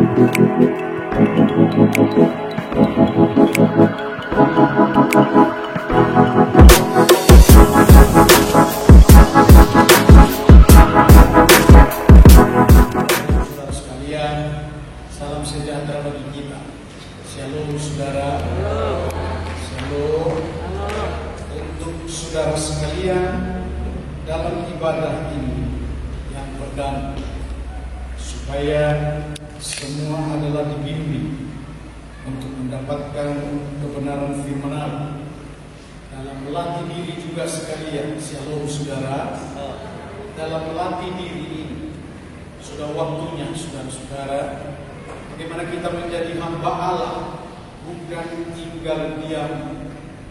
Salam sejahtera bagi kita. Shalom saudara. Shalom. Untuk saudara sekalian dalam ibadah ini yang perdana, supaya semua adalah dibimbing untuk mendapatkan kebenaran firman Allah. Dalam melatih diri juga sekalian. Shalom saudara. Dalam melatih diri ini sudah waktunya saudara-saudara, bagaimana kita menjadi hamba Allah, bukan tinggal diam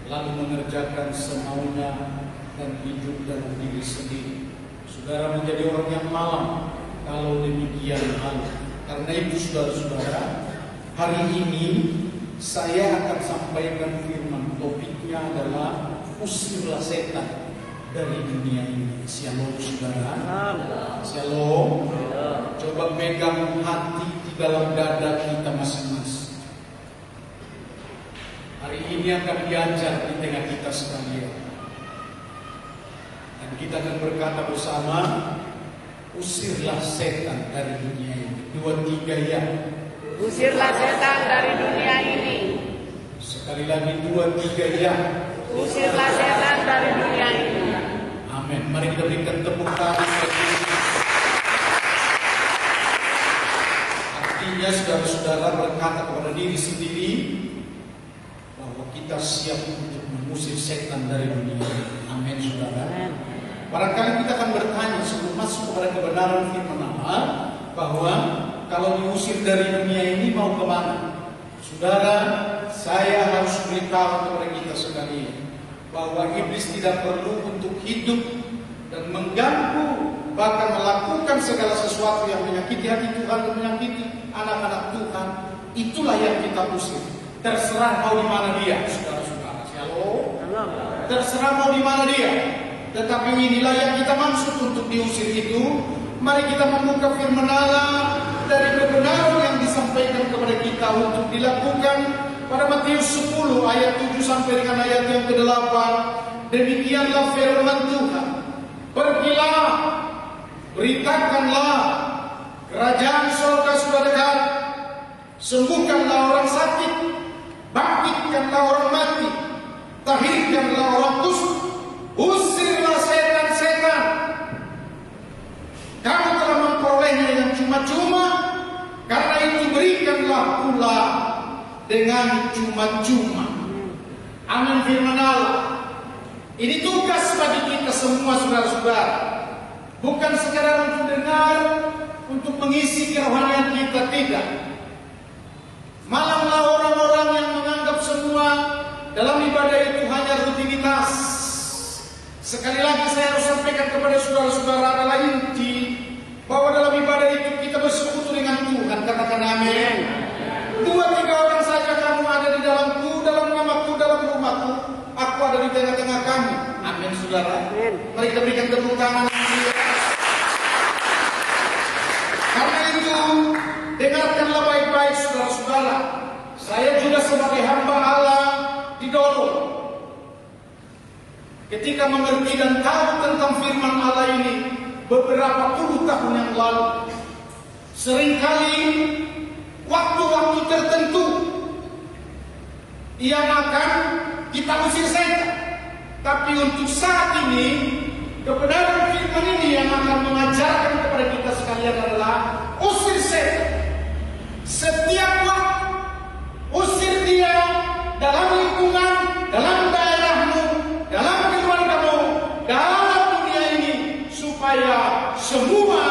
lalu mengerjakan semaunya dan hidup dalam diri sendiri. Saudara menjadi orang yang malam kalau demikian hal. Karena itu saudara-saudara, hari ini saya akan sampaikan firman. Topiknya adalah usirlah setan dari dunia ini. Shalom saudara. Shalom. Coba pegang hati di dalam dada kita masing-masing. Hari ini akan diajar di tengah kita sekalian. Dan kita akan berkata bersama, usirlah setan dari dunia ini. 2, 3 ya. Usirlah setan dari dunia ini. Sekali lagi 2, 3 ya. Usirlah setan dari dunia ini. Amin. Mari kita berikan tepuk tangan. Artinya saudara-saudara berkata kepada diri sendiri bahwa kita siap untuk mengusir setan dari dunia ini. Amin saudara. Barangkali kita akan bertanya sebelum masuk kepada kebenaran firman Allah, bahwa kalau diusir dari dunia ini mau kemana? Saudara, saya harus beritahu kepada kita sekalian bahwa iblis tidak perlu untuk hidup dan mengganggu, bahkan melakukan segala sesuatu yang menyakiti hati Tuhan dan menyakiti anak-anak Tuhan. Itulah yang kita usir. Terserah mau di mana dia, saudara-saudara. Shalom. Terserah mau di mana dia. Tetapi inilah yang kita maksud untuk diusir itu. Mari kita membuka firman Allah dari kebenaran yang disampaikan kepada kita untuk dilakukan pada Matius 10 ayat 7 sampai dengan ayat yang ke-8. Demikianlah firman Tuhan. Pergilah, beritakanlah, kerajaan surga sudah dekat. Sembuhkanlah orang sakit, bangkitkanlah orang mati, tahirkanlah orang kusut, usirlah setan-setan. Kamu telah memperolehnya yang cuma-cuma, karena itu berikanlah pula dengan cuma-cuma. Amin firman Allah. Ini tugas bagi kita semua saudara-saudara. Bukan sekadar untuk dengar, untuk mengisi kerohanian kita, tidak. Malanglah orang-orang yang menganggap semua dalam ibadah itu hanya rutinitas. Sekali lagi saya harus sampaikan kepada saudara-saudara adalah inti bahwa dalam ibadah itu kita bersekutu dengan Tuhan. Katakan amin. 2, 3 orang saja kamu ada di dalamku, dalam namaku, dalam rumahku, aku ada di tengah-tengah kamu. Amin saudara. Mari kita berikan tepuk tangan. Karena itu dengarkanlah baik-baik saudara-saudara. Saya juga sebagai hamba Allah didorong ketika mengerti dan tahu tentang firman Allah ini beberapa puluh tahun yang lalu. Seringkali waktu-waktu tertentu yang akan kita usir setan. Tapi untuk saat ini kebenaran firman ini yang akan mengajarkan kepada kita sekalian adalah usir setan. Setiap waktu usir dia dalam lingkungan, dalam daerahmu, dalam keluargamu, dalam dunia ini, supaya semua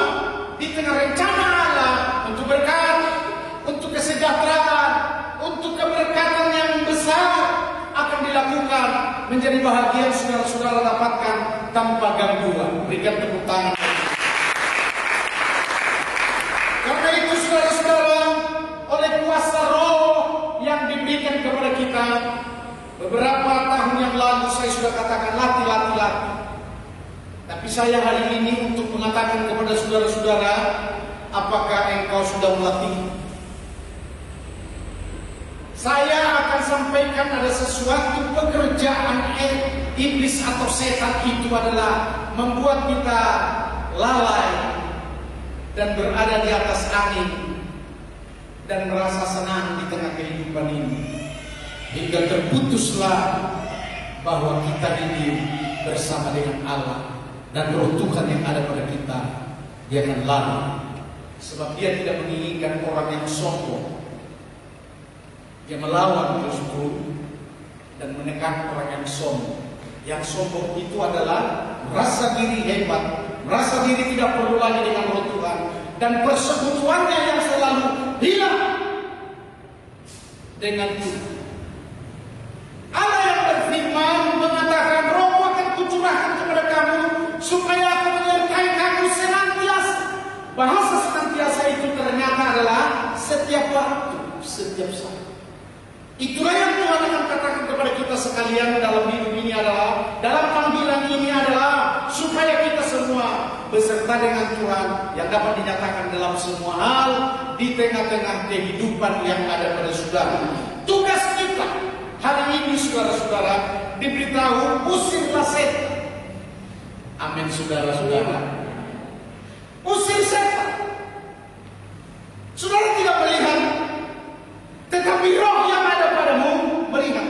di tengah rencana Allah untuk berkat, untuk kesejahteraan, untuk keberkatan yang besar akan dilakukan, menjadi bahagia saudara-saudara dapatkan tanpa gangguan. Berikan tepuk tangan. Karena itu saudara-saudara, oleh kuasa roh yang diberikan kepada kita, beberapa tahun yang lalu saya sudah katakan latih. Tapi saya hari ini untuk mengatakan kepada saudara-saudara, apakah engkau sudah melatih? saya akan sampaikan ada sesuatu pekerjaan iblis atau setan itu adalah membuat kita lalai dan berada di atas angin dan merasa senang di tengah kehidupan ini, hingga terputuslah bahwa kita ini bersama dengan Allah dan Roh Tuhan yang ada pada kita, dia akan lari. Sebab dia tidak menginginkan orang yang sombong. Dia melawan justru dan menekan orang yang sombong. Yang sombong itu adalah merasa diri hebat, merasa diri tidak perlu lagi dengan Roh Tuhan, dan persekutuannya yang selalu hilang dengan Tuhan. Allah yang berfirman mengatakan, Roh akan kucurahkan kepada kamu supaya aku menyertai kamu senantiasa. Bahasa senantiasa itu ternyata adalah setiap waktu, setiap saat. Itulah yang Tuhan akan katakan kepada kita sekalian dalam hidup ini adalah, dalam panggilan ini adalah, supaya kita semua beserta dengan Tuhan yang dapat dinyatakan dalam semua hal di tengah-tengah kehidupan yang ada pada saudara. Tugas kita hari ini, saudara-saudara, diberitahu usirlah setan. Amin, saudara-saudara. Usir setan. Saudara tidak melihat, tetapi roh yang ada padamu melihat.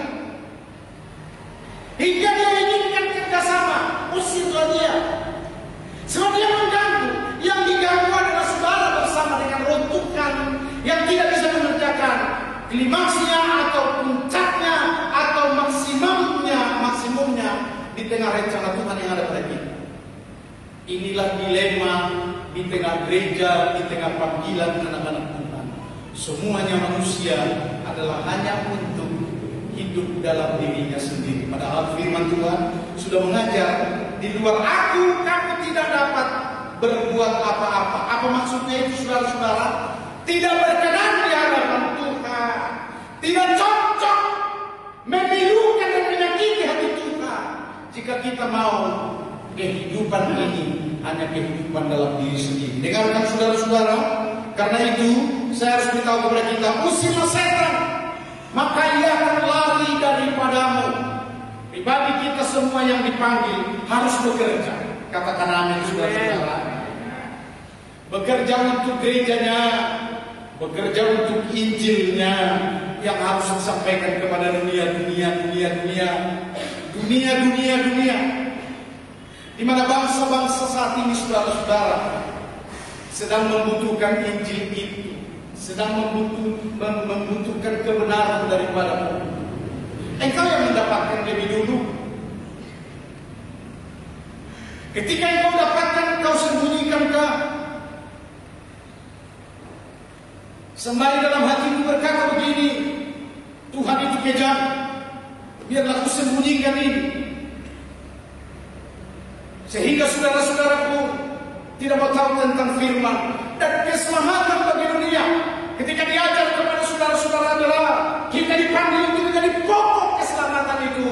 Hingga dia inginkan kerjasama, usirlah dia. Sebab dia mengganggu. Yang diganggu adalah saudara bersama dengan roh Tuhan yang tidak bisa mengerjakan klimaksnya atau puncaknya atau maksimumnya di tengah rencana Tuhan yang ada pada kita. Inilah dilema di tengah gereja, di tengah panggilan anak-anak Tuhan. Semuanya manusia adalah hanya untuk hidup dalam dirinya sendiri. Padahal firman Tuhan sudah mengajar, di luar aku kamu tidak dapat berbuat apa-apa. Apa maksudnya itu, saudara-saudara? Tidak berkenan di hadapan Tuhan, tidak cocok, memilukan dan menyakiti hati Tuhan jika kita mau kehidupan ini hanya kehidupan dalam diri sendiri. Dengarkan saudara-saudara, karena itu saya harus beritahu kepada kita, usirlah setan, maka ia akan lari daripadamu. Pribadi kita semua yang dipanggil harus bekerja. Katakan amin, saudara-saudara. Bekerja untuk gerejanya, bekerja untuk Injilnya yang harus disampaikan kepada dunia, di mana bangsa-bangsa saat ini, saudara-saudara, sedang membutuhkan Injil itu, sedang membutuhkan kebenaran daripada Allah. Engkau yang mendapatkan lebih dulu. Ketika engkau dapatkan, engkau sembunyikan-kah? Sembari dalam hatimu berkata begini, Tuhan itu kejam, biarlah aku sembunyikan ini. Sehingga saudara-saudaraku tidak mau tahu tentang firman. Dan keselamatan bagi dunia ketika diajar kepada saudara-saudara adalah kita dipanggil untuk menjadi pokok keselamatan itu,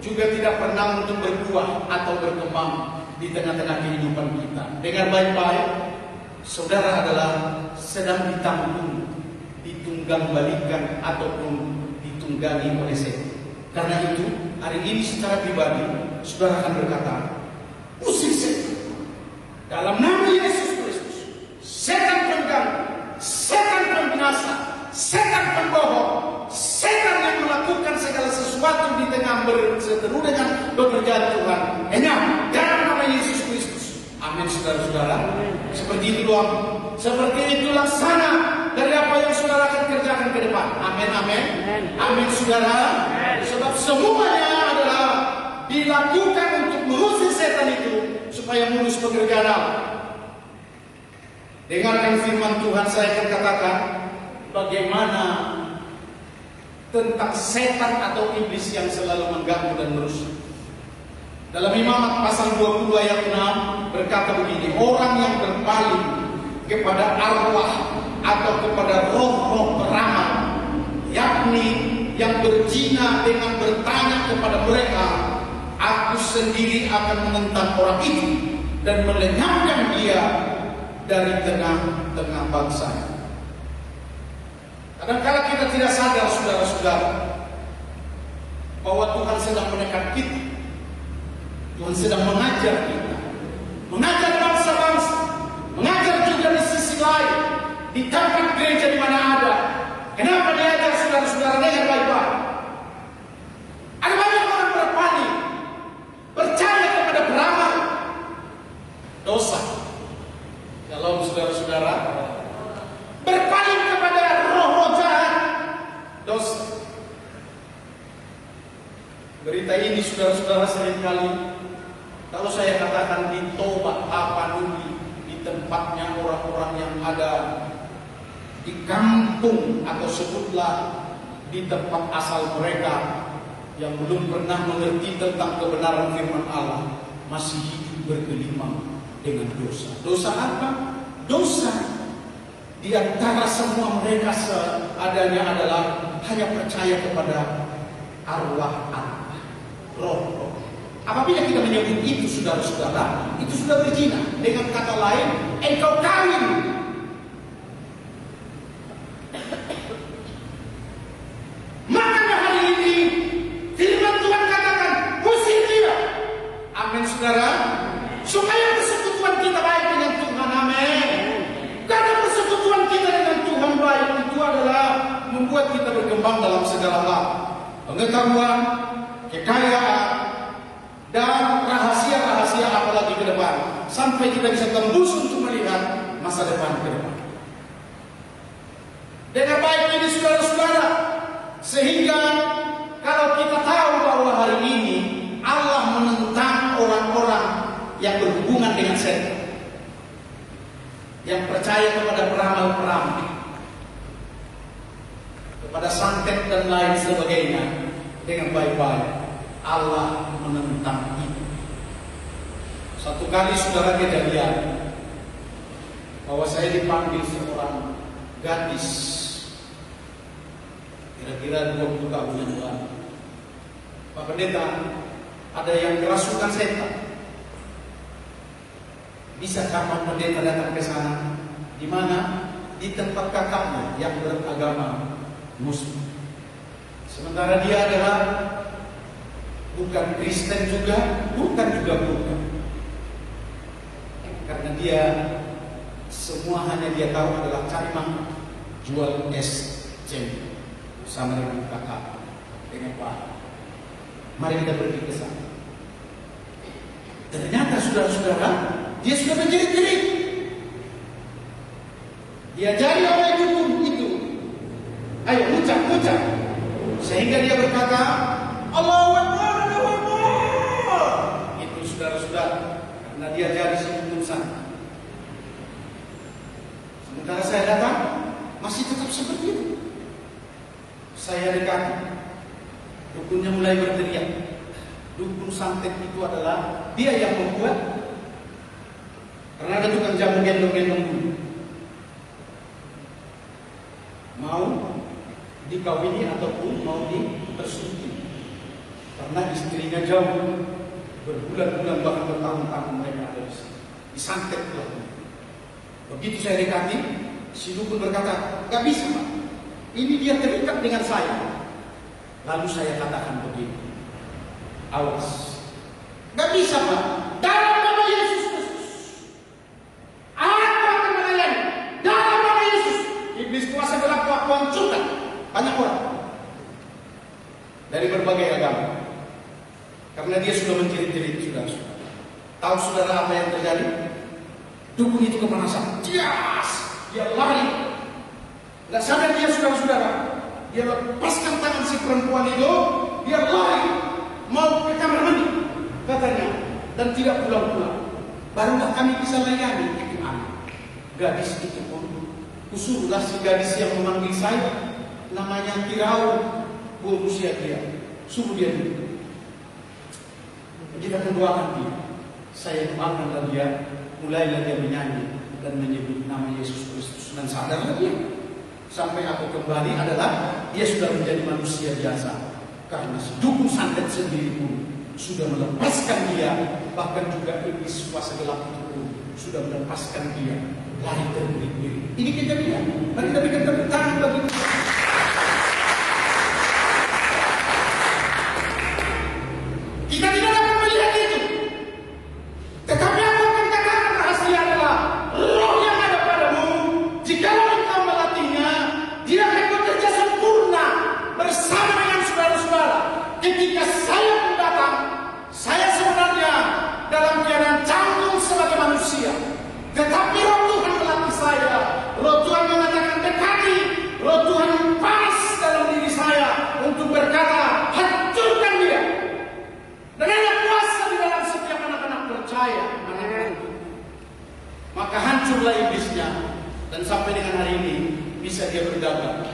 juga tidak pernah untuk berbuah atau berkembang di tengah-tengah kehidupan kita. Dengar baik-baik, saudara adalah sedang ditanggung, ditunggang balikan ataupun ditunggangi oleh setan. Karena itu hari ini secara pribadi saudara akan berkata, usir setan dalam nama Yesus Kristus. Setan pengganggu, setan pembinasa, setan pembohong, setan yang melakukan segala sesuatu di tengah berseteru dengan pekerjaan Tuhan, hanya dalam nama Yesus Kristus. Amin, saudara-saudara. Seperti itu doang, seperti itu laksana dari apa yang saudara akan kerjakan ke depan. Amin, amin, amin, saudara. Sebab semuanya adalah dilakukan untuk mengusir setan itu supaya mulus pekerjaan Allah. Dengarkan firman Tuhan, saya akan katakan bagaimana tentang setan atau iblis yang selalu mengganggu dan merusak. Dalam Imamat pasal 20 ayat 6 berkata begini, orang yang berpaling kepada arwah atau kepada roh-roh beramal, yakni yang berzina dengan bertanya kepada mereka, aku sendiri akan menentang orang itu dan melenyapkan dia dari tengah-tengah bangsa. Kadang-kala kita tidak sadar, saudara-saudara, bahwa Tuhan sedang menekan kita. Tuhan sedang mengajar kita, mengajar bangsa-bangsa, mengajar juga di sisi lain, di tempat gereja di mana ada. Kenapa diajar saudara-saudara dengan baik-baik? Ada banyak orang berpaling, percaya kepada peramal, dosa. Kalau saudara-saudara berpaling kepada roh-roh jahat, dosa. Berita ini saudara-saudara seringkali, kalau saya katakan di Toba Tapanuli, di tempatnya orang-orang yang ada di kampung atau sebutlah di tempat asal mereka yang belum pernah mengerti tentang kebenaran firman Allah, masih hidup bergelimang dengan dosa. Dosa apa? Dosa di antara semua mereka seadanya adalah hanya percaya kepada arwah-arwah, roh-roh. Apabila kita menyebut itu, saudara-saudara, itu sudah berzina. Dengan kata lain, engkau kawin. Makanya hari ini firman Tuhan katakan, usir dia. Amin, saudara. Supaya persekutuan kita baik dengan Tuhan. Amin. Karena persekutuan kita dengan Tuhan baik itu adalah membuat kita berkembang dalam segala hal. Pengetahuan, kekayaan, dan rahasia-rahasia apalagi ke depan, sampai kita bisa tembus untuk melihat masa depan ke depan. Dengan baik ini saudara-saudara, sehingga kalau kita tahu bahwa hari ini Allah menentang orang-orang yang berhubungan dengan setan, yang percaya kepada peramal-peramal, kepada santet dan lain sebagainya, dengan baik-baik Allah menentang itu. Satu kali saudara kejadian bahwa saya dipanggil seorang gadis, kira-kira 20 tahun yang lalu. Pak Pendeta, ada yang kerasukan setan. Bisa kapan pendeta datang ke sana? Di mana? Di tempat kakaknya yang beragama Muslim. Sementara dia adalah bukan Kristen juga, bukan. Karena dia semua hanya dia tahu adalah cari makan, jual es cendol sama dengan kakak, dengan Pak. Mari kita pergi ke sana. Ternyata saudara-saudara, dia sudah menjerit-jerit. Dia jadi oleh dukun itu. Ayo ucap. Sehingga dia berkata, Allahu Akbar, Allahu Akbar. Itu saudara-saudara, karena dia jadi si dukun sana. Sementara saya datang, masih tetap seperti itu. Saya dekati, dukunnya mulai berteriak. Dukun santet itu adalah dia yang membuat. Karena ada tukang jamu gendong-gendong dulu, mau dikawini ataupun mau dipersuci. Karena istrinya jauh, berbulan-bulan bahkan bertahun-tahun mereka ada di sini, disantet lah. Begitu saya dekati, si dukun berkata, gak bisa Pak, ini dia terikat dengan saya. Lalu saya katakan begini, awas, gak bisa Pak, dalam nama Yesus Kristus aku akan melayani. Dalam nama Yesus, iblis kuasa gelap aku hancurkan. Banyak orang dari berbagai agama, karena dia sudah menjerit-jerit. Saudara-saudara, tahu saudara apa yang terjadi? Dukun itu kepanasan, dia lari. Tidak sadar dia, saudara-saudara, dia lepaskan tangan si perempuan itu, dia lari mau ke kamar mandi katanya, dan tidak pulang-pulang. Barulah kami bisa layani itu anak. Gadis itu pun usullah si gadis yang memanggil saya, namanya Firaun, Rusia dia, suruh dia dulu. Kita akan doakan dia. Saya doakan dan dia mulailah dia menyanyi dan menyebut nama Yesus Kristus, dan sadarlah dia. Sampai aku kembali adalah dia sudah menjadi manusia biasa, karena dukun santet sendiri pun sudah melepaskan dia. Bahkan juga iblis kuasa gelap itu pun sudah melepaskan dia, lari terbirit-birit. Ini kejadian. Mari kita berikan tepuk tangan bagi berdagang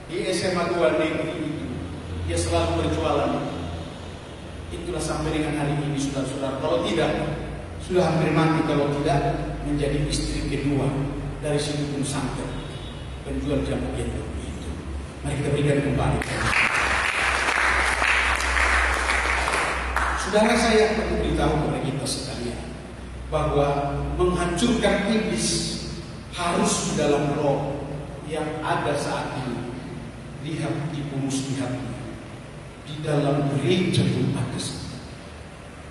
di SMA 2 negeri itu. Dia selalu berjualan. Itulah sampai dengan hari ini, saudara-saudara. Kalau tidak, sudah hampir mati kalau tidak menjadi istri kedua dari si dukun santet penjual jamu gendong itu. Mari kita berikan kembali. Saudara, saya perlu beritahu kepada kita sekalian bahwa menghancurkan iblis harus di dalam roh yang ada saat ini. Lihat di muslihatnya, di dalam gereja pun ada,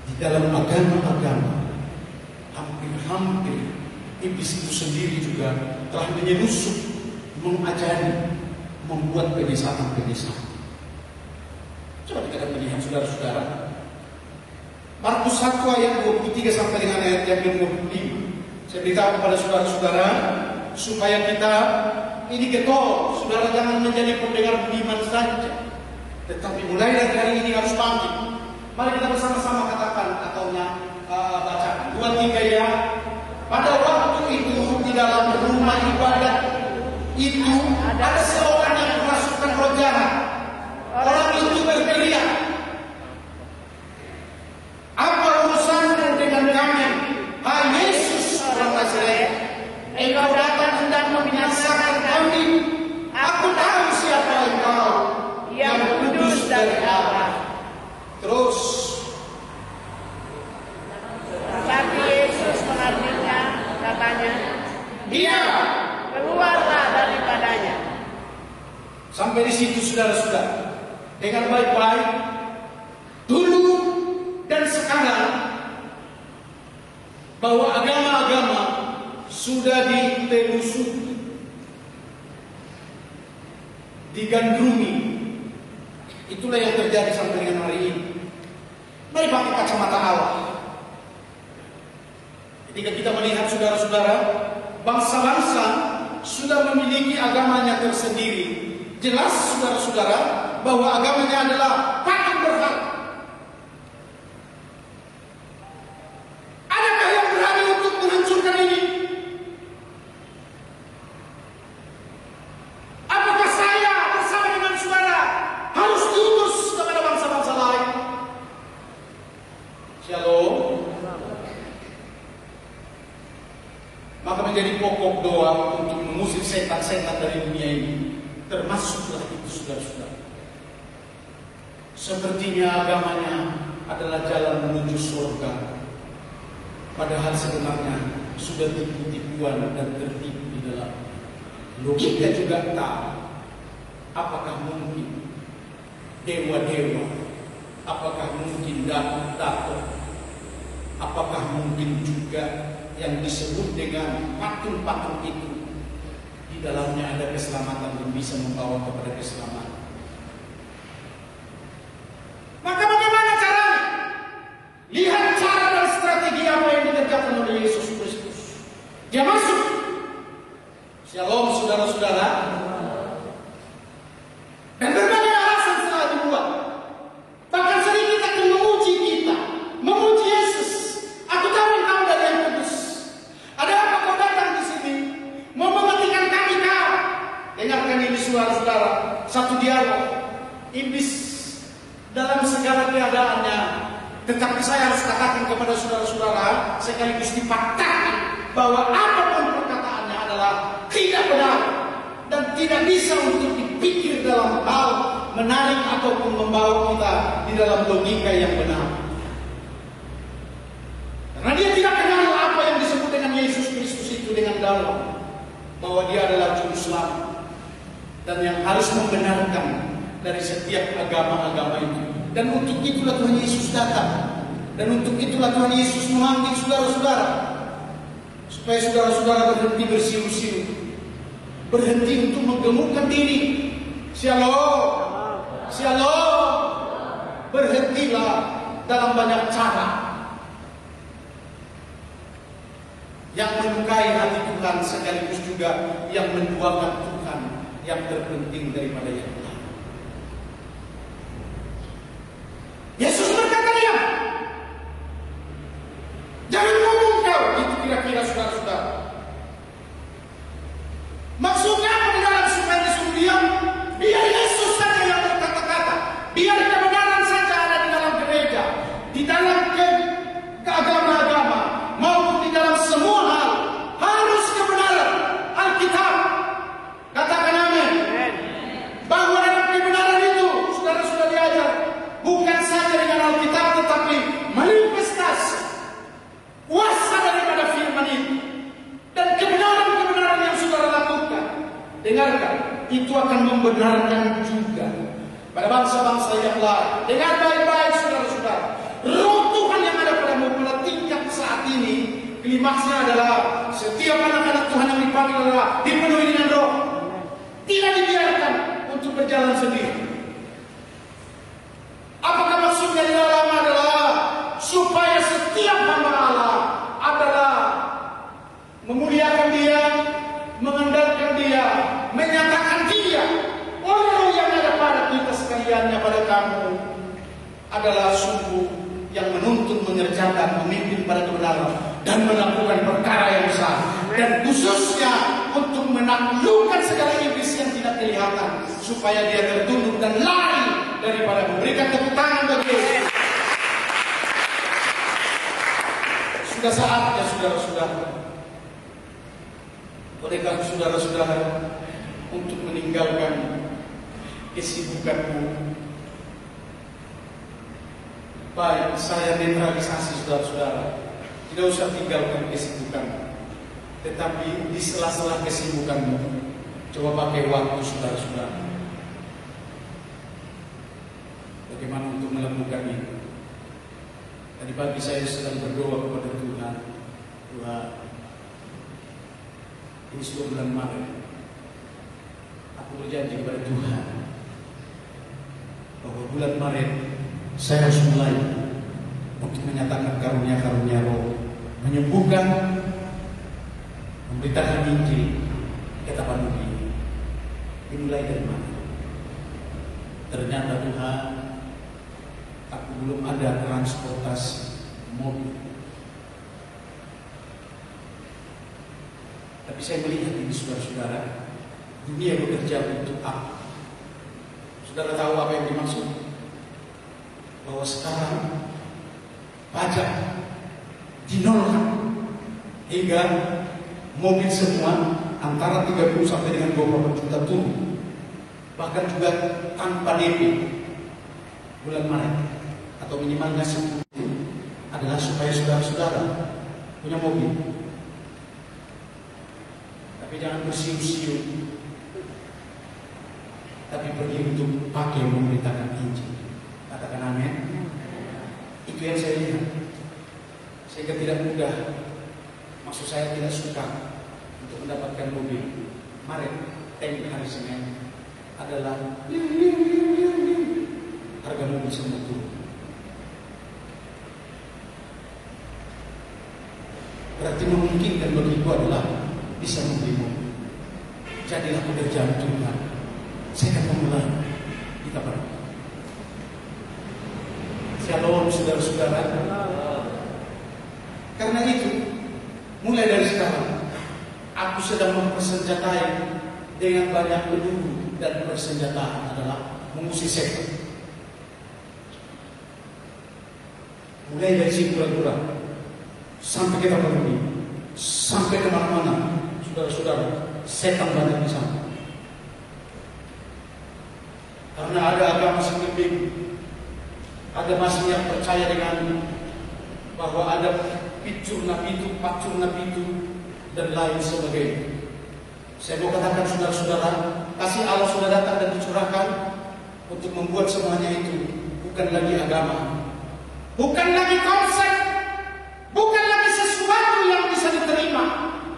di dalam agama-agama hampir-hampir iblis itu sendiri juga telah menyelusup, mengajari, membuat penyesatan-penyesatan. Coba kita melihat saudara-saudara, Markus 1 ayat 23 sampai dengan ayat yang 25. Saya beritahu kepada saudara-saudara supaya kita ini getol, saudara jangan menjadi pendengar budiman saja, tetapi mulai dari hari ini harus bangkit. Mari kita bersama-sama katakan atau baca 2-3 ya. Pada waktu itu di dalam rumah ibadat itu ada seorang yang kerasukan roh jahat. Orang itu berteriak, "Apa urusanmu dengan kami, hai Yesus orang Nazaret? Engkau datang hendak membinasakan kami. Aku tahu siapa engkau, yang kudus dari Allah." Terus, Tapi Yesus menghentinya, katanya, dia keluarlah daripadanya. sampai di situ saudara-saudara. Dengan baik-baik, dulu dan sekarang, bahwa agama-agama sudah ditelusuri, digandrungi. Itulah yang terjadi sampai dengan hari ini. Mari pakai kacamata Allah. Ketika kita melihat saudara-saudara, bangsa-bangsa sudah memiliki agamanya tersendiri. Jelas saudara-saudara bahwa agamanya adalah patung berhala. Adakah yang berani untuk menghancurkan ini? Apakah saya bersama dengan saudara harus diutus kepada bangsa-bangsa lain? Shalom. Maka menjadi pokok doa untuk mengusir setan-setan dari dunia ini. Termasuklah itu saudara-saudara. Sepertinya agamanya adalah jalan menuju surga. Padahal sebenarnya sudah tipu-tipuan dan tertipu di dalam. Logika juga tahu. Apakah mungkin dewa-dewa? Apakah mungkin datuk-datuk? Apakah mungkin juga yang disebut dengan patung-patung itu di dalamnya ada keselamatan dan bisa membawa kepada keselamatan? Maka bagaimana caranya? Lihat cara dan strategi apa yang dikerjakan oleh Yesus Kristus. Dia masuk. Shalom saudara-saudara. Dan berbagai alasan telah dibuat. Bahkan sering kita akan memuji kita, memuji Yesus. Aku tahu engkau adalah yang kudus. Ada apa kau datang di sini? Mau mematikan kami kau? Dengarkan ini saudara-saudara. Satu dialog. Iblis dalam segala keadaannya. Tetapi saya harus katakan kepada saudara-saudara, sekaligus dipatahkan bahwa apapun perkataannya adalah tidak benar dan tidak bisa untuk dipikir dalam hal menarik ataupun membawa kita di dalam logika yang benar. Karena dia tidak kenal apa yang disebut dengan Yesus Kristus itu dengan dalam, bahwa dia adalah juru selamat dan yang harus membenarkan dari setiap agama-agama itu. Dan untuk itulah Tuhan Yesus datang. Dan untuk itulah Tuhan Yesus memanggil saudara-saudara, supaya saudara-saudara berhenti bersiul-siul, berhenti untuk menggemukkan diri. Shalom, shalom. Berhentilah dalam banyak cara yang menyukai hati Tuhan, sekaligus juga yang menduakan Tuhan yang terpenting daripada yang lain. Yesus berkata, diam. Jangan ngomong kau. Itu kira-kira saudara-saudara. Maksudnya apa di dalam supaya membenarkan, itu akan membenarkan juga pada bangsa-bangsa yang lain. Dengan baik-baik saudara-saudara, roh Tuhan yang ada pada tingkat saat ini, klimaksnya adalah setiap anak-anak Tuhan yang dipanggil adalah dipenuhi dengan roh. Tidak dibiarkan untuk berjalan sendiri. Apakah maksudnya di dalam adalah supaya setiap hamba Allah adalah memuliakan Dia, mengandalkan Dia, menyatakan Dia. Orang yang ada pada kita sekaliannya, pada kamu adalah sungguh yang menuntun, mengerjakan, memimpin pada kebenaran dan melakukan perkara yang besar, dan khususnya untuk menaklukkan segala iblis yang tidak kelihatan, supaya dia tertunduk dan lari daripada memberikan tepuk tangan bagi Yesus. Sudah saatnya saudara-saudara, bolehkah saudara-saudara untuk meninggalkan kesibukanmu? Baik, saya netralisasi saudara-saudara. Tidak usah tinggalkan kesibukan, tetapi di sela-sela kesibukanmu, coba pakai waktu saudara-saudara. Bagaimana untuk melakukan itu? Tadi pagi saya sedang berdoa kepada Tuhan. Tuhan, ini sudah bulan Maret. Aku berjanji kepada Tuhan bahwa bulan Maret saya harus mulai untuk menyatakan karunia-karunia roh, menyembuhkan, memberitakan Injil, kata Pandugi. Dimulai dari mana? Ternyata Tuhan, aku belum ada transportasi mobil. Tapi saya melihat ini saudara-saudara, dunia bekerja untuk apa? Saudara tahu apa yang dimaksud? Bahwa sekarang pajak dinolkan hingga mobil semua antara 30 sampai dengan 20 juta turun, bahkan juga tanpa DP bulan Maret atau minimalnya 10 adalah supaya saudara-saudara punya mobil. Tapi jangan bersiu-siu, tapi pergi untuk pakai memberitakan Injil. Katakan amin. Itu yang saya lihat. Sehingga tidak mudah, maksud saya tidak suka untuk mendapatkan mobil. Maret, hari Senin adalah harga mobil semua turun. Berarti memungkinkan bagiku adalah bisa membeli mobil. Jadilah pekerjaan Tuhan. Saya akan memulai di kapan. Shalom saudara-saudara. Karena itu, mulai dari sekarang, aku sedang mempersenjatai dengan banyak peluru, dan persenjataan adalah mengusir setan. Mulai dari Singapura sampai kita pergi, sampai kemana-mana, saudara-saudara, setan banyak di sana. Karena ada agama sekeliling, ada masih yang percaya dengan bahwa ada picur nabi itu, dan lain sebagainya. Saya mau katakan saudara-saudara, kasih Allah sudah datang dan dicurahkan untuk membuat semuanya itu bukan lagi agama, bukan lagi konsep, bukan lagi sesuatu yang bisa diterima,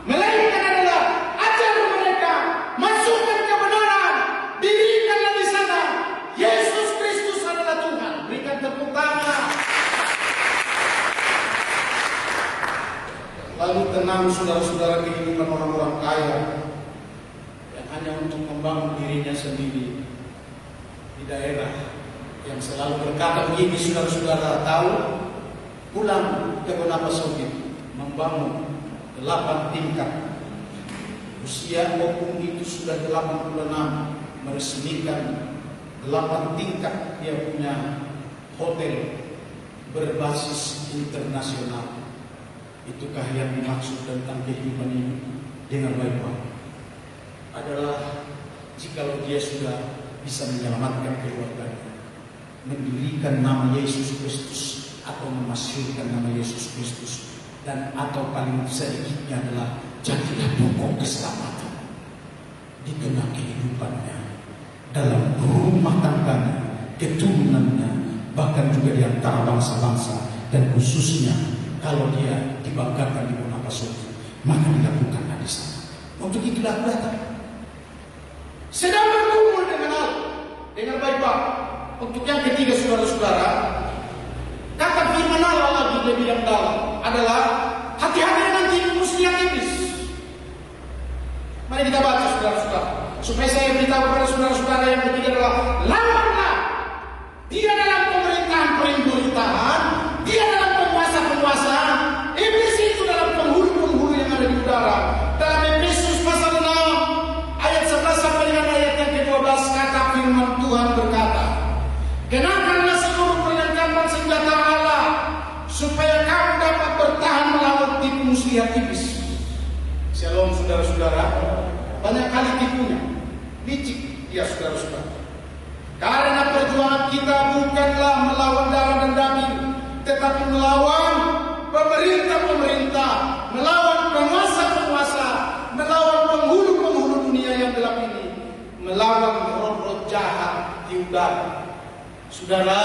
melainkan adalah ajar mereka, masukkan kebenaran, dirikanlah di sana Yesus Kristus adalah Tuhan. Berikan tepuk tangan. Lalu tenang saudara-saudara kehidupan orang-orang kaya yang hanya untuk membangun dirinya sendiri di daerah, yang selalu berkata begini, saudara-saudara tahu, pulang ke Kelapa Sawit membangun 8 tingkat. Usia opung itu sudah 86, meresmikan 8 tingkat. Dia punya hotel berbasis internasional. Itukah yang dimaksud tentang kehidupan ini dengan baik-baik? Adalah jikalau dia sudah bisa menyelamatkan keluarganya, mendirikan nama Yesus Kristus atau memasyhurkan nama Yesus Kristus, dan atau paling sedikitnya adalah jadilah pokok keselamatan. di tengah kehidupannya, dalam rumah tangganya, keturunannya, bahkan juga di antara bangsa-bangsa, dan khususnya kalau dia dibanggakan di Bonapa Surga, maka dilakukanlah di sana. Untuk itulah aku datang. Sedang berkumpul dengan Allah, dengan baik-baik. Untuk yang ketiga, saudara-saudara, kata firman Allah lagi lebih dalam adalah hati-hati dengan tipu muslihat iblis. Mari kita baca, saudara-saudara, supaya saya beritahu kepada saudara-saudara yang ketiga adalah lawanlah dia dalam pemerintahan, dia dalam penguasa. Iblis itu dalam penghulu-penghulu yang ada di udara. Dalam Efesus pasal 6 ayat 11 sampai dengan ayat yang ke-12 kata firman Tuhan berkata, kenakanlah seluruh perlengkapan senjata Allah supaya kamu dapat bertahan melawan tipu muslihat iblis. Shalom saudara-saudara. Banyak kali tipunya, licik ya saudara-saudara. Karena perjuangan kita bukanlah melawan darah dan daging, tetapi melawan pemerintah-pemerintah, melawan penguasa-penguasa, melawan penghulu-penghulu dunia yang gelap ini, melawan roh-roh jahat di udara. Saudara,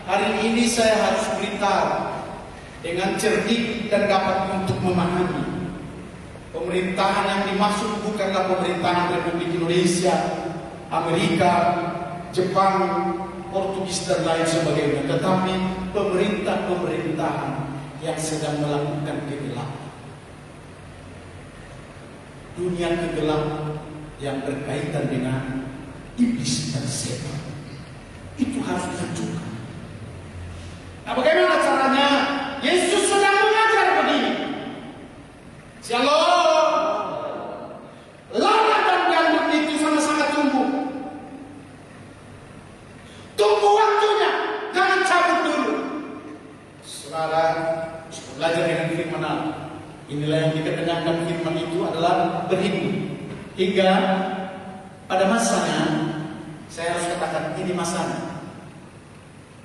hari ini saya harus beritahu dengan cerdik dan dapat untuk memahami. Pemerintahan yang dimaksud bukanlah pemerintahan Republik Indonesia, Amerika, Jepang, Portugis dan lain sebagainya, tetapi pemerintah-pemerintahan yang sedang melakukan kegelapan. Dunia kegelapan yang berkaitan dengan iblis dan setan. Itu harus dihancurkan. Nah, bagaimana caranya? Yesus sudah mengajar begini. Shalom. Lada dan gandum itu sama-sama tumbuh. Tunggu waktunya, jangan cabut dulu. Saudara, belajar dengan firman Allah. Inilah yang dikedengarkan firman itu adalah berhitung hingga pada masanya. Saya harus katakan ini masanya.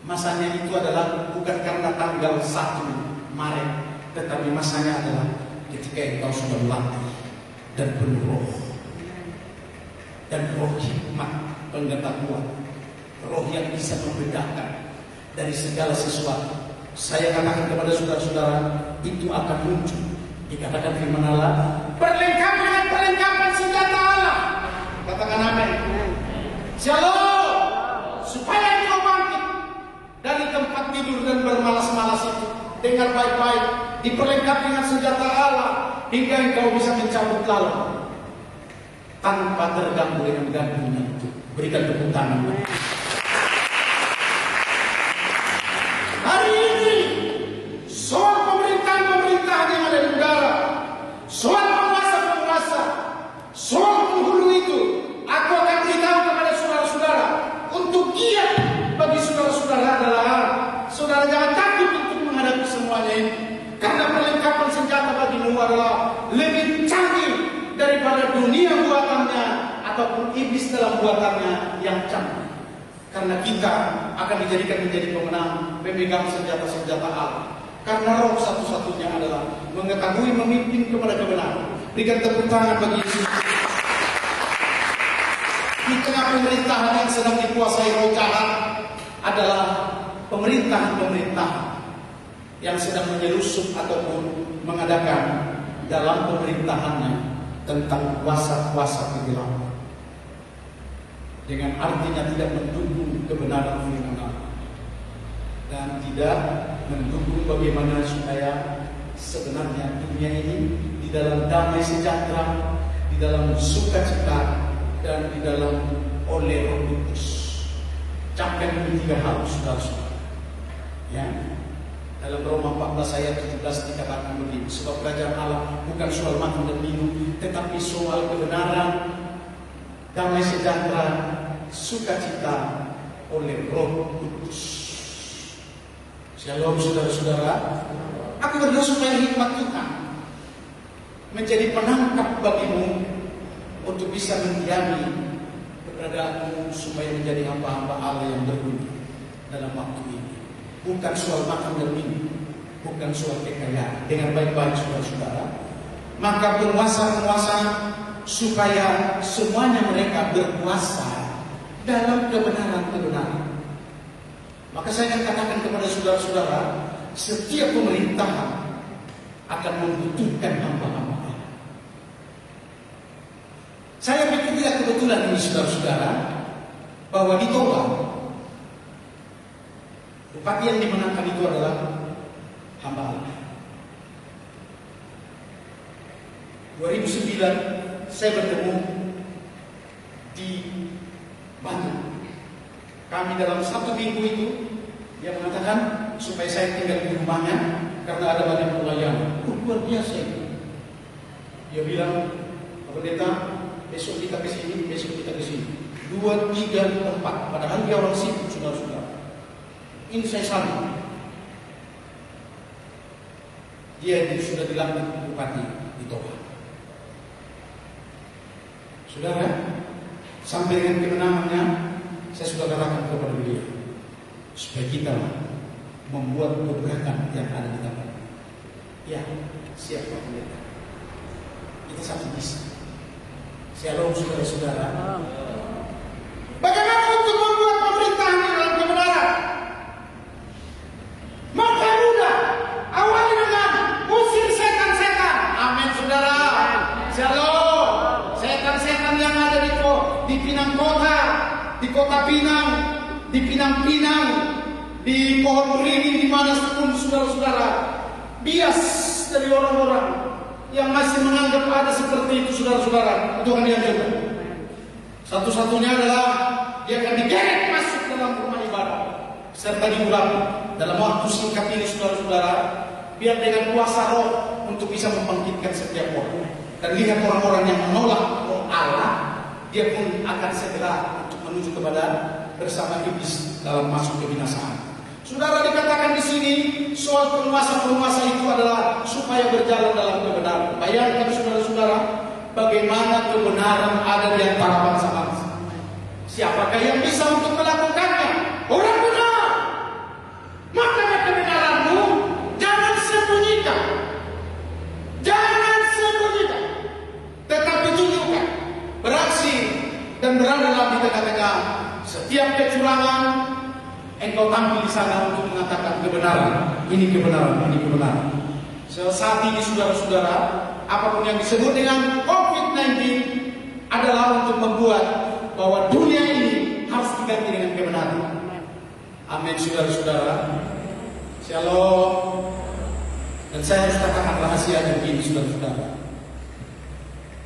Masanya itu adalah bukan karena tanggal 1 Maret, tetapi masanya adalah ketika engkau sudah melatih dan penuh roh, dan roh hikmat, pengetahuan, roh yang bisa membedakan dari segala sesuatu. Saya katakan kepada saudara-saudara, itu akan muncul. Dikatakan firman Allah, perlengkapan dengan perlengkapan senjata Allah. Katakan amin. Shalom. Supaya engkau bangkit dari tempat tidur dan bermalas-malas itu, dengar baik-baik, diperlengkapi dengan senjata Allah hingga engkau bisa mencabut lalu tanpa terganggu dengan ganggunya itu. Berikan tepuk tangan. Hari ini soal pemerintahan-pemerintahan yang ada di udara, soal penguasa-penguasa, soal penghulu itu, aku akan beritahu kepada saudara-saudara untuk giat bagi saudara-saudara adalah saudara jangan takut untuk menghadapi semuanya ini, karena perlengkapan senjata bagimu adalah lebih canggih daripada dunia buatannya ataupun iblis dalam buatannya yang canggih. Karena kita akan dijadikan menjadi pemenang, memegang senjata-senjata Allah. Karena roh satu-satunya adalah mengetahui memimpin kepada kebenaran. Berikan tepuk tangan bagi Yesus. Di tengah pemerintahan yang sedang dikuasai roh jahat adalah pemerintahan-pemerintahan yang sedang menyelusup ataupun mengadakan dalam pemerintahannya tentang kuasa-kuasa kegelapan, dengan artinya tidak mendukung kebenaran firman Allah dan tidak mendukung bagaimana supaya sebenarnya dunia ini di dalam damai sejahtera, di dalam sukacita, dan di dalam oleh Roh Kudus. Camkan ini 3 hal, saudara-saudara. Ya, dalam Roma 14 ayat 17 dikatakan begini, sebab kerajaan Allah bukan soal makan dan minum, tetapi soal kebenaran, damai sejahtera, sukacita oleh Roh Kudus. Shalom saudara-saudara. Aku berdoa supaya hikmat Tuhan menjadi penangkap bagimu untuk bisa mendiami keberadaanmu, supaya menjadi hamba-hamba Allah yang berguna dalam waktu ini. Bukan soal makan dan minum, bukan soal kekayaan. Dengan baik-baik saudara-saudara, maka penguasa-penguasa supaya semuanya mereka berkuasa dalam kebenaran-kebenaran. Maka saya akan katakan kepada saudara-saudara, setiap pemerintahan akan membutuhkan hamba-hamba Allah. Saya pikir tidak kebetulan ini saudara-saudara, bahwa di Toba, bupati yang dimenangkan itu adalah hamba Allah. 2009 saya bertemu di Bandung. Kami dalam 1 minggu itu, dia mengatakan supaya saya tinggal di rumahnya karena ada banyak pelayanan. Luar biasa itu. Dia bilang, Pak Pendeta, besok kita ke sini, besok kita ke sini. 2, 3, 4. Padahal dia orang sibuk, saudara-saudara. Ini saya sambut. Dia sudah dilantik bupati di Toba. Saudara, sampai dengan kemenangannya, saya sudah katakan kepada beliau, supaya kita membuat gebrakan yang ada di tempat. Ya, siap Pak Pendeta. Kita satu bisa. Shalom saudara-saudara. Bagaimana untuk membuat pemerintahan dalam kebenaran? Maka mudah. Awali dengan usir setan-setan. Amin saudara. Shalom. Setan-setan yang ada di Pinang Kota, di Kota Pinang, di Pinang-Pinang, di Pohon Beringin, di mana pun saudara-saudara, bias dari orang-orang yang masih menganggap ada seperti itu saudara-saudara. Tuhan dihancurkan. Satu-satunya adalah dia akan digeret masuk dalam rumah ibadah serta diulang dalam waktu singkat ini saudara-saudara, biar dengan kuasa roh untuk bisa membangkitkan setiap orang. Dan lihat orang-orang yang menolak roh Allah, dia pun akan segera untuk menuju kepada bersama iblis dalam masuk kebinasaan. Saudara, dikatakan di sini soal penguasa-penguasa itu adalah supaya berjalan dalam kebenaran. Bayangkan saudara-saudara, bagaimana kebenaran ada di antara bangsa-bangsa. Siapakah yang bisa untuk melakukannya? Orang benar. Makanya kebenaranmu jangan sembunyikan. Jangan sembunyikan. Tetapi tunjukkan. Beraksi dan beradalah di tengah-tengah setiap kecurangan. Engkau tampil di sana untuk mengatakan kebenaran. Ini kebenaran, ini kebenaran. Saat ini saudara-saudara, apapun yang disebut dengan COVID-19 adalah untuk membuat bahwa dunia ini harus diganti dengan kebenaran. Amin saudara-saudara. Shalom. Dan saya harus katakan rahasianya begini saudara-saudara.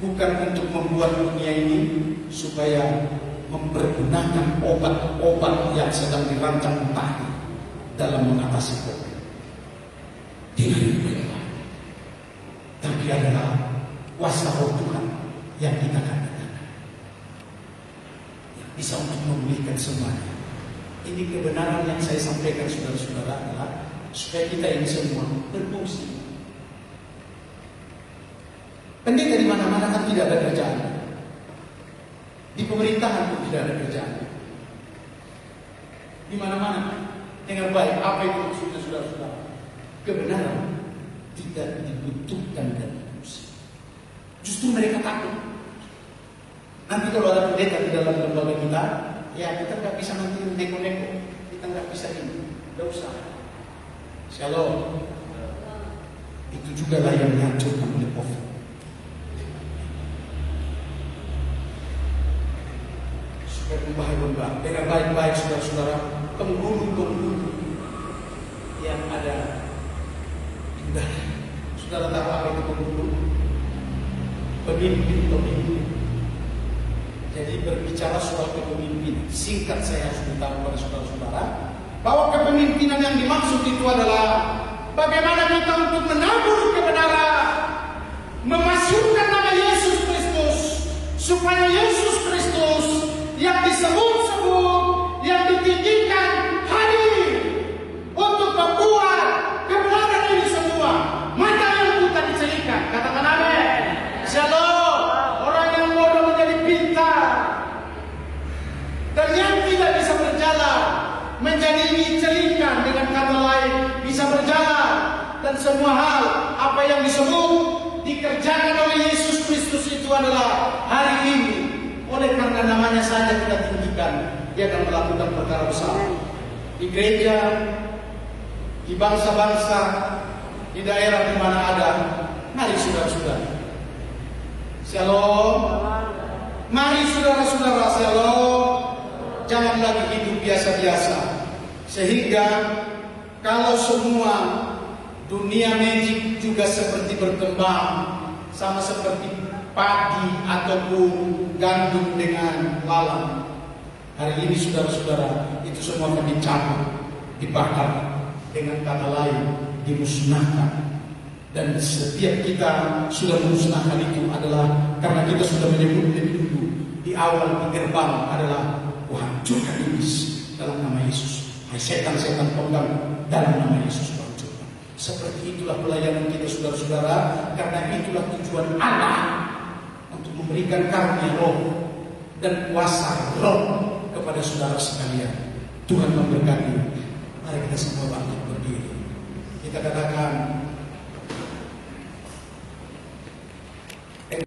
Bukan untuk membuat dunia ini supaya mempergunakan obat-obat yang sedang dirancang mentah dalam mengatasi COVID. Tidak. Tapi adalah kuasa roh Tuhan yang kita katakan yang bisa untuk memulihkan semuanya. Ini kebenaran yang saya sampaikan saudara-saudara adalah supaya kita ini semua berfungsi. Pendeta di mana-mana kan tidak ada kerjaan. Di pemerintahan pun tidak ada kerjaan. Di mana-mana dengar baik apa itu maksudnya saudara-saudara. Kebenaran tidak dibutuhkan dan diuji. Justru mereka takut. Nanti kalau ada pendeta di dalam lembaga kita, ya kita nggak bisa nanti neko-neko, kita nggak bisa ini, nggak usah. Shalom. Itu juga lah yang dihancurkan oleh COVID. Supaya membahas dengan baik-baik saudara-saudara, penghulu-penghulu yang ada di udara. Saudara tahu apa itu penghulu? Pemimpin. Jadi berbicara soal kepemimpinan, singkat saya harus beritahu kepada saudara-saudara bahwa kepemimpinan yang dimaksud itu adalah bagaimana kita untuk menabur kebenaran, memasukkan nama Yesus Kristus, supaya Yesus Kristus yang disebut-sebut, yang ditinggikan hadir untuk membuat kebenaran ini semua. Mata yang buta dicelikan, katakan amin. Shalom. Orang yang bodoh menjadi pintar, dan yang tidak bisa berjalan menjadi dicelikan. Dengan kata lain, bisa berjalan, dan semua hal apa yang disebut dikerjakan oleh Yesus Kristus itu adalah hari Minggu. Oleh karena namanya saja kita tinggikan, dia akan melakukan perkara besar di gereja, di bangsa-bangsa, di daerah di mana ada. Mari saudara-saudara, shalom. Mari saudara-saudara, shalom. Jangan lagi hidup biasa-biasa. Sehingga kalau semua dunia magic juga seperti berkembang, sama seperti padi ataupun gandum dengan lalang. Hari ini saudara-saudara, itu semua akan dicabut, dibakar, dengan kata lain dimusnahkan. Dan setiap kita sudah memusnahkan itu adalah karena kita sudah menyebut lebih dulu di awal di gerbang adalah hancurkan iblis dalam nama Yesus. Hai setan-setan penggal dalam nama Yesus hancurkan. Seperti itulah pelayanan kita saudara-saudara, karena itulah tujuan Allah untuk memberikan karunia roh dan kuasa roh kepada saudara sekalian. Tuhan memberkati. Mari kita